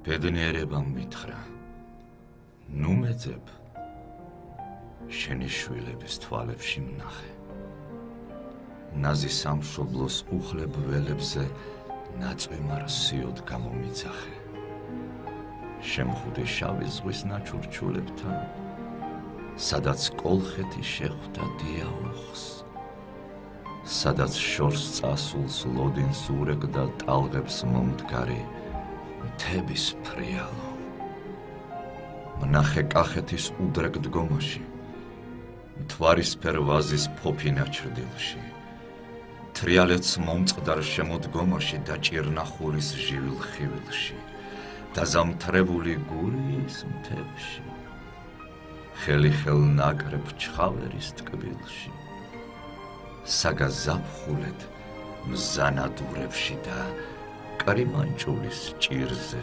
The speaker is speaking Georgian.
ბედნიერებამ მითხრა, ნუ მეძებ, შენი შვილების თვალებში ვნახე. ნაზი სამშობლოს უხლებ ველებზე ნაწვიმარ სიოდ გამომიძახე. შემხუდი შავი ზღვის ნაჩურჩულებთან, სადაც კოლხეთი შეხვდა დიაოხს, სადაც შორს წასულს ლოდინს ურეკდა ტალღებს მომდგარი მთების ფრიალო. ვნახე კახეთის უდრეკ დგომაში, მთვარისფერ ვაზის ფოფინა ჩრდილში, თრიალეთს მომწყდარ შემოდგომაში და ჭირნახულის ჟივილ ხივილში, დაზამთრებული გურიის მთებში, ხელი-ხელ ნაკრებ ჩხავერის ტკბილში, საგაზაფხულეთ მზანადურებში და კრიმანჭულის ჭირზე